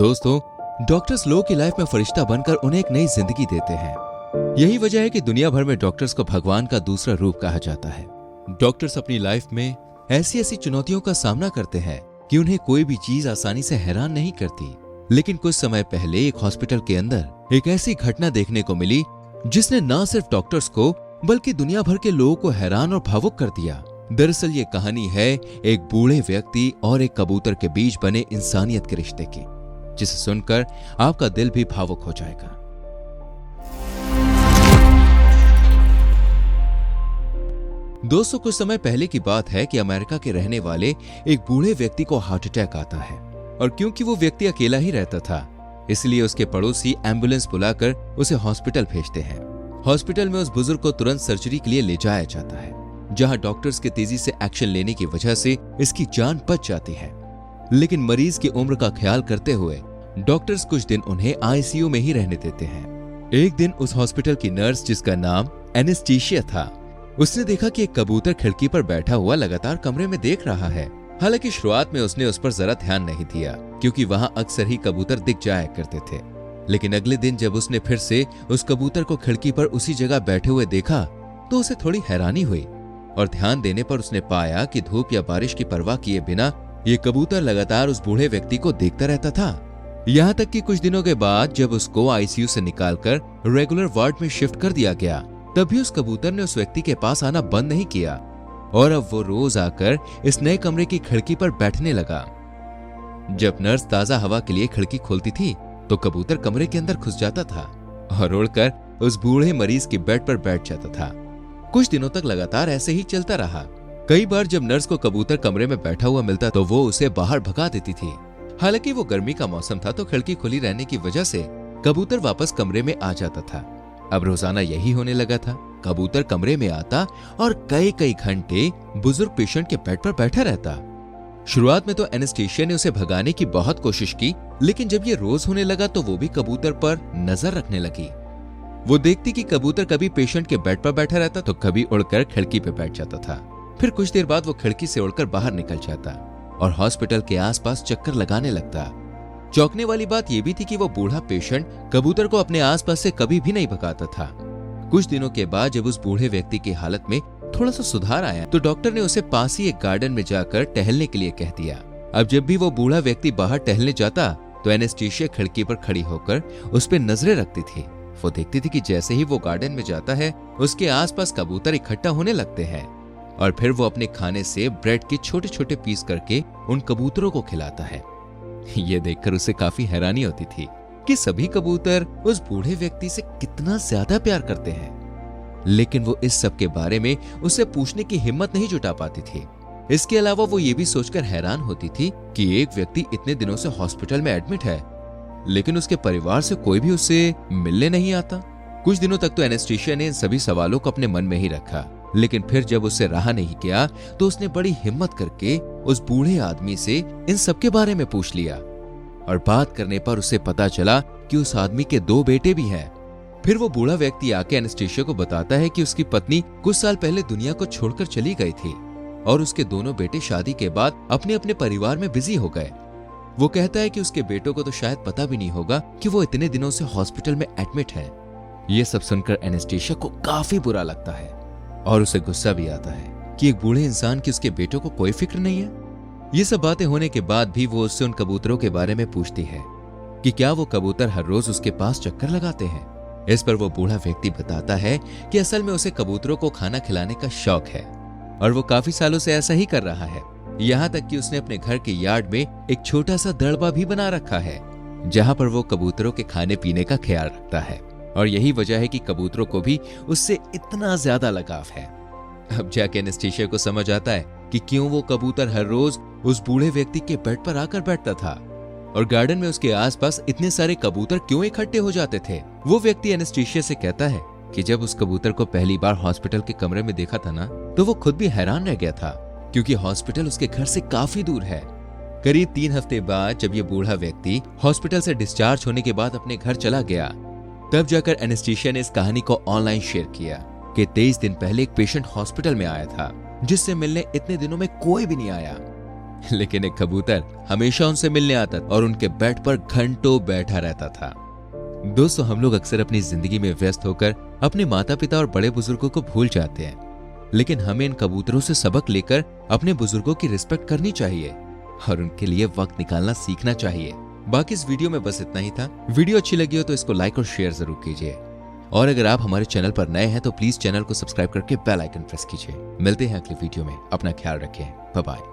दोस्तों, डॉक्टर्स लोगों की लाइफ में फरिश्ता बनकर उन्हें एक नई जिंदगी देते हैं। यही वजह है कि दुनिया भर में डॉक्टर्स को भगवान का दूसरा रूप कहा जाता है। डॉक्टर्स अपनी लाइफ में ऐसी ऐसी चुनौतियों का सामना करते हैं कि उन्हें कोई भी चीज आसानी से हैरान नहीं करती। लेकिन कुछ समय पहले एक हॉस्पिटल के अंदर एक ऐसी घटना देखने को मिली जिसने न सिर्फ डॉक्टर्स को बल्कि दुनिया भर के लोगों को हैरान और भावुक कर दिया। दरअसल ये कहानी है एक बूढ़े व्यक्ति और एक कबूतर के बीच बने इंसानियत के रिश्ते की, जिसे सुनकर आपका दिल भी भावुक हो जाएगा। दोस्तों, कुछ समय पहले की बात है कि अमेरिका के रहने वाले एक बूढ़े व्यक्ति को हार्ट अटैक आता है और क्योंकि वो व्यक्ति अकेला ही रहता था, इसलिए उसके पड़ोसी एम्बुलेंस बुलाकर उसे हॉस्पिटल भेजते हैं। हॉस्पिटल में उस बुजुर्ग को तुरंत सर्जरी के लिए ले जाया जाता है, जहां डॉक्टर्स के तेजी से एक्शन लेने की वजह से इसकी जान बच जाती है। लेकिन मरीज की उम्र का ख्याल करते हुए डॉक्टर्स कुछ दिन उन्हें आईसीयू में ही रहने देते हैं। एक दिन उस हॉस्पिटल की नर्स, जिसका नाम एनेस्थीसिया था, उसने देखा कि एक कबूतर खिड़की पर बैठा हुआ लगातार कमरे में देख रहा है। हालांकि शुरुआत में उसने उस पर जरा ध्यान नहीं दिया, क्योंकि वहां अक्सर ही कबूतर दिख जाया करते थे। लेकिन अगले दिन जब उसने फिर से उस कबूतर को खिड़की पर उसी जगह बैठे हुए देखा तो उसे थोड़ी हैरानी हुई और ध्यान देने पर उसने पाया कि धूप या बारिश की परवाह किए बिना ये कबूतर लगातार उस बूढ़े व्यक्ति को देखता रहता था। यहाँ तक कि कुछ दिनों के बाद जब उसको आईसीयू से निकालकर रेगुलर वार्ड में शिफ्ट कर दिया गया, तब भी उस कबूतर ने उस व्यक्ति के पास आना बंद नहीं किया और अब वो रोज आकर इस नए कमरे की खिड़की पर बैठने लगा। जब नर्स ताजा हवा के लिए खिड़की खोलती थी तो कबूतर कमरे के अंदर घुस जाता था और उड़कर उस बूढ़े मरीज के बेड पर बैठ जाता था। कुछ दिनों तक लगातार ऐसे ही चलता रहा। कई बार जब नर्स को कबूतर कमरे में बैठा हुआ मिलता तो वो उसे बाहर भगा देती थी। हालांकि वो गर्मी का मौसम था तो खिड़की खुली रहने की वजह से कबूतर वापस कमरे में आ जाता था। अब रोजाना यही होने लगा था। कबूतर कमरे में आता और कई कई घंटे बुजुर्ग पेशेंट के बेड पर बैठा रहता। शुरुआत में तो एनेस्थीसिया ने उसे भगाने की बहुत कोशिश की, लेकिन जब ये रोज होने लगा तो वो भी कबूतर पर नजर रखने लगी। वो देखती कि कबूतर कभी पेशेंट के बेड पर बैठा रहता तो कभी उड़कर खिड़की पे बैठ जाता था। फिर कुछ देर बाद वो खिड़की से उड़कर बाहर निकल जाता और हॉस्पिटल के आसपास चक्कर लगाने लगता। चौंकने वाली बात यह भी थी कि वो बूढ़ा पेशेंट कबूतर को अपने आसपास से कभी भी नहीं भगाता था। कुछ दिनों के बाद जब उस बूढ़े व्यक्ति की हालत में थोड़ा सा सुधार आया तो डॉक्टर ने उसे पास ही एक गार्डन में जाकर टहलने के लिए कह दिया। अब जब भी वो बूढ़ा व्यक्ति बाहर टहलने जाता तो एनेस्थीसिया खिड़की पर खड़ी होकर उस पर नजरें रखती थी। वो देखती थी कि जैसे ही वो गार्डन में जाता है उसके आसपास कबूतर इकट्ठा होने लगते हैं और फिर वो अपने खाने से ब्रेड के छोटे छोटे पीस करके उन कबूतरों को खिलाता है। ये देखकर उसे काफी हैरानी होती थी कि सभी कबूतर उस बूढ़े व्यक्ति से कितना ज्यादा प्यार करते हैं, लेकिन वो इस सब के बारे में उससे पूछने की हिम्मत नहीं जुटा पाती थी। इसके अलावा वो ये भी सोचकर हैरान होती थी कि एक व्यक्ति इतने दिनों से हॉस्पिटल में एडमिट है, लेकिन उसके परिवार से कोई भी उससे मिलने नहीं आता। कुछ दिनों तक तो एनेस्थीसिया ने इन सभी सवालों को अपने मन में ही रखा, लेकिन फिर जब उससे रहा नहीं गया तो उसने बड़ी हिम्मत करके उस बूढ़े आदमी से इन सब के बारे में पूछ लिया और बात करने पर उसे पता चला कि उस आदमी के 2 बेटे भी हैं। फिर वो बूढ़ा व्यक्ति आके एनेस्थीसिया को बताता है कि उसकी पत्नी कुछ साल पहले दुनिया को छोड़कर चली गई थी और उसके दोनों बेटे शादी के बाद अपने अपने परिवार में बिजी हो गए। वो कहता है कि उसके बेटों को तो शायद पता भी नहीं होगा कि वो इतने दिनों से हॉस्पिटल में एडमिट है। ये सब सुनकर एनेस्थीसिया को काफी बुरा लगता है और उसे गुस्सा भी आता है कि एक बूढ़े इंसान की उसके बेटों को कोई फिक्र नहीं है। ये सब बातें होने के बाद भी वो उससे उन कबूतरों के बारे में पूछती है कि क्या वो कबूतर हर रोज उसके पास चक्कर लगाते हैं। इस पर वो बूढ़ा व्यक्ति बताता है कि असल में उसे कबूतरों को खाना खिलाने का शौक है और वो काफी सालों से ऐसा ही कर रहा है। यहाँ तक कि उसने अपने घर के यार्ड में एक छोटा सा दड़बा भी बना रखा है, जहाँ पर वो कबूतरों के खाने पीने का ख्याल रखता है और यही वजह है कि कबूतरों को भी उससे इतना ज्यादा लगाव है। अब जाके एनेस्थीसिया को समझ आता है कि क्यों वो कबूतर हर रोज उस बूढ़े व्यक्ति के बेड पर आकर बैठता था और गार्डन में उसके आसपास इतने सारे कबूतर क्यों इकट्ठे हो जाते थे। वो व्यक्ति एनेस्थीसिया से कहता है कि जब उस कबूतर को पहली बार हॉस्पिटल के कमरे में देखा था ना, तो वो खुद भी हैरान रह गया था, क्योंकि हॉस्पिटल उसके घर से काफी दूर है। करीब 3 हफ्ते बाद जब ये बूढ़ा व्यक्ति हॉस्पिटल से डिस्चार्ज होने के बाद अपने घर चला गया, तब जाकर एनेस्थीसिया ने इस कहानी को ऑनलाइन शेयर किया कि 23 दिन पहले एक पेशेंट हॉस्पिटल में आया था जिससे मिलने इतने दिनों में कोई भी नहीं आया। लेकिन एक कबूतर हमेशा उनसे मिलने आता और उनके बेड पर घंटों बैठा रहता था। दोस्तों, हम लोग अक्सर अपनी जिंदगी में व्यस्त होकर अपने माता पिता और बड़े बुजुर्गों को भूल जाते हैं, लेकिन हमें इन कबूतरों से सबक लेकर अपने बुजुर्गों की रिस्पेक्ट करनी चाहिए और उनके लिए वक्त निकालना सीखना चाहिए। बाकी इस वीडियो में बस इतना ही था। वीडियो अच्छी लगी हो तो इसको लाइक और शेयर जरूर कीजिए, और अगर आप हमारे चैनल पर नए हैं तो प्लीज चैनल को सब्सक्राइब करके बेल आइकन प्रेस कीजिए। मिलते हैं अगली वीडियो में। अपना ख्याल रखें। Bye bye.